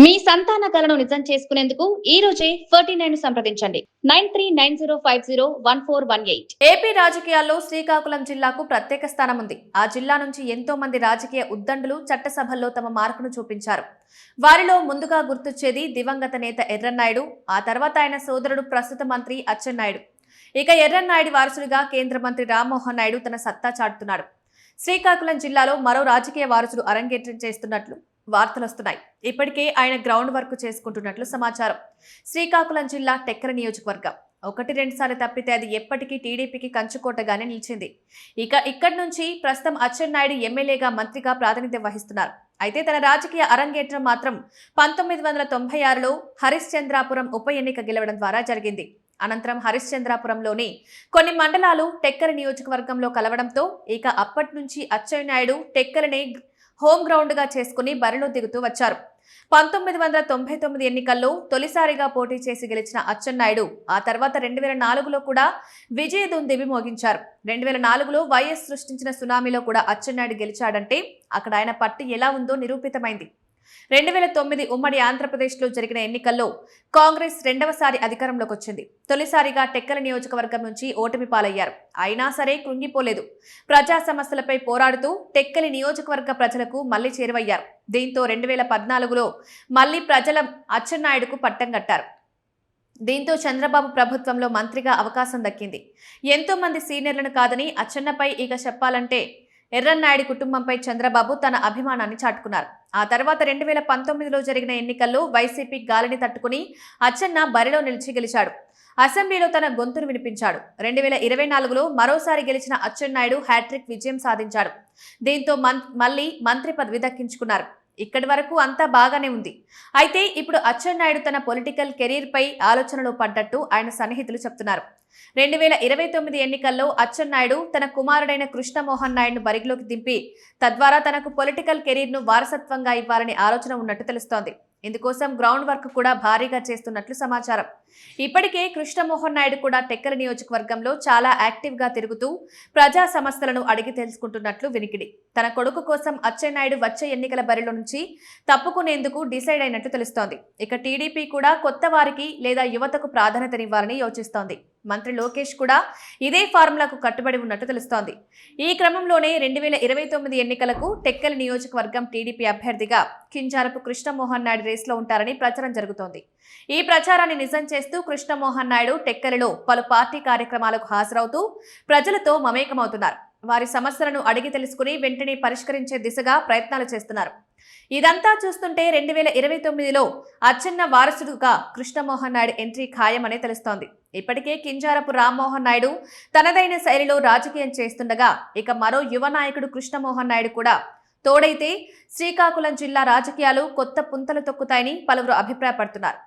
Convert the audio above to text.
మీ సంతాన కలను నిజం చేసుకునేందుకు ఈ రోజే 49 సంప్రదించండి 9390501418. ఏపీ రాజకీయాల్లో శ్రీకాకుళం జిల్లాకు ప్రత్యేక స్థానం ఉంది. ఆ జిల్లా నుంచి ఎంతో మంది రాజకీయ ఉద్దండులు చట్టసభల్లో తమ మార్కును చూపించారు. వారిలో ముందుగా గుర్తొచ్చేది దివంగత నేత ఎర్రన్నాయుడు, ఆ తర్వాత ఆయన సోదరుడు ప్రస్తుత మంత్రి అచ్చెన్నాయుడు. ఇక ఎర్రన్నాయుడి వారసుడిగా కేంద్ర మంత్రి రామ్మోహన్ నాయుడు తన సత్తా చాటుతున్నాడు. శ్రీకాకుళం జిల్లాలో మరో రాజకీయ వారసుడు అరంగేట్రం చేస్తున్నట్లు వార్తలు వస్తున్నాయి. ఇప్పటికే ఆయన గ్రౌండ్ వర్క్ చేసుకుంటున్నట్లు సమాచారం. శ్రీకాకుళం జిల్లా టెక్కర నియోజకవర్గం 1-2 సార్లు తప్పితే అది ఎప్పటికీ టీడీపీకి కంచుకోటగానే నిలిచింది. ఇక ఇక్కడి నుంచి ప్రస్తుతం అచ్చెన్నాయుడు ఎమ్మెల్యేగా మంత్రిగా ప్రాతినిధ్యం వహిస్తున్నారు. అయితే తన రాజకీయ అరంగేట్రం మాత్రం 1996లో హరిశ్చంద్రాపురం ఉప ఎన్నిక గెలవడం ద్వారా జరిగింది. అనంతరం హరిశ్చంద్రాపురంలోని కొన్ని మండలాలు టెక్కర నియోజకవర్గంలో కలవడంతో ఇక అప్పటి నుంచి అచ్చెన్నాయుడు టెక్కరనే హోమ్ గ్రౌండ్ గా చేసుకుని బరిలో దిగుతూ వచ్చారు. 1999 ఎన్నికల్లో తొలిసారిగా పోటీ చేసి గెలిచిన అచ్చెన్నాయుడు ఆ తర్వాత 2004లో కూడా విజయ దుందుబి మోగించారు. 2004లో వైఎస్ సృష్టించిన సునామీలో కూడా అచ్చెన్నాయుడు గెలిచాడంటే అక్కడ ఆయన పట్టు ఎలా ఉందో నిరూపితమైంది. 2009 ఉమ్మడి ఆంధ్రప్రదేశ్లో జరిగిన ఎన్నికల్లో కాంగ్రెస్ రెండవసారి అధికారంలోకి వచ్చింది. తొలిసారిగా టెక్కల నియోజకవర్గం నుంచి ఓటమి పాలయ్యారు. అయినా సరే కృంగిపోలేదు. ప్రజా సమస్యలపై పోరాడుతూ టెక్కలి నియోజకవర్గ ప్రజలకు మళ్లీ చేరువయ్యారు. దీంతో 2014లో మళ్లీ ప్రజల అచ్చెన్నాయుడుకు పట్టం కట్టారు. దీంతో చంద్రబాబు ప్రభుత్వంలో మంత్రిగా అవకాశం దక్కింది. ఎంతో మంది సీనియర్లను కాదని అచ్చెన్నపై ఇక చెప్పాలంటే ఎర్రన్నాయుడి కుటుంబంపై చంద్రబాబు తన అభిమానాన్ని చాటుకున్నారు. ఆ తర్వాత 2019లో జరిగిన ఎన్నికల్లో వైసీపీ గాలిని తట్టుకుని అచ్చెన్న బరిలో నిలిచి గెలిచాడు. అసెంబ్లీలో తన గొంతును వినిపించాడు. 2024లో మరోసారి గెలిచిన అచ్చెన్నాయుడు హ్యాట్రిక్ విజయం సాధించాడు. దీంతో మళ్లీ మంత్రి పదవి దక్కించుకున్నారు. ఇక్కడి వరకు అంతా బాగానే ఉంది. అయితే ఇప్పుడు అచ్చెన్నాయుడు తన పొలిటికల్ కెరీర్ పై ఆలోచనలో పడ్డట్టు ఆయన సన్నిహితులు చెప్తున్నారు. 2029 ఎన్నికల్లో అచ్చెన్నాయుడు తన కుమారుడైన కృష్ణమోహన్ నాయుడును బరిలోకి దింపి తద్వారా తనకు పొలిటికల్ కెరీర్ ను వారసత్వంగా ఇవ్వాలనే ఆలోచన ఉన్నట్టు తెలుస్తోంది. ఇందుకోసం గ్రౌండ్ వర్క్ కూడా భారీగా చేస్తున్నట్లు సమాచారం. ఇప్పటికే కృష్ణమోహన్ నాయుడు కూడా టెక్కల నియోజకవర్గంలో చాలా యాక్టివ్ గా తిరుగుతూ ప్రజా సమస్యలను అడిగి తెలుసుకుంటున్నట్లు వినికిడి. తన కొడుకు కోసం అచ్చెన్నాయుడు వచ్చే ఎన్నికల బరిలో నుంచి తప్పుకునేందుకు డిసైడ్ అయినట్లు తెలుస్తోంది. ఇక టీడీపీ కూడా కొత్త వారికి లేదా యువతకు ప్రాధాన్యతనివ్వాలని యోచిస్తోంది. మంత్రి లోకేష్ కూడా ఇదే ఫార్ములాకు కట్టుబడి ఉన్నట్టు తెలుస్తోంది. ఈ క్రమంలోనే 2029 ఎన్నికలకు టెక్కలి నియోజకవర్గం టీడీపీ అభ్యర్థిగా కింజారపు కృష్ణమోహన్ నాయుడు రేసులో ఉంటారని ప్రచారం జరుగుతోంది. ఈ ప్రచారాన్ని నిజం చేస్తూ కృష్ణమోహన్ నాయుడు టెక్కలిలో పలు పార్టీ కార్యక్రమాలకు హాజరవుతూ ప్రజలతో మమేకమవుతున్నారు. వారి సమస్యలను అడిగి తెలుసుకుని వెంటనే పరిష్కరించే దిశగా ప్రయత్నాలు చేస్తున్నారు. ఇదంతా చూస్తుంటే 2029లో అచ్చెన్న వారసుడుగా కృష్ణమోహన్ నాయుడు ఎంట్రీ ఖాయమనే తెలుస్తోంది. ఇప్పటికే కింజారపు రామ్మోహన్ నాయుడు తనదైన శైలిలో రాజకీయం చేస్తుండగా ఇక మరో యువ నాయకుడు కృష్ణమోహన్ నాయుడు కూడా తోడైతే శ్రీకాకుళం జిల్లా రాజకీయాలు కొత్త పుంతలు తొక్కుతాయని పలువురు అభిప్రాయపడుతున్నారు.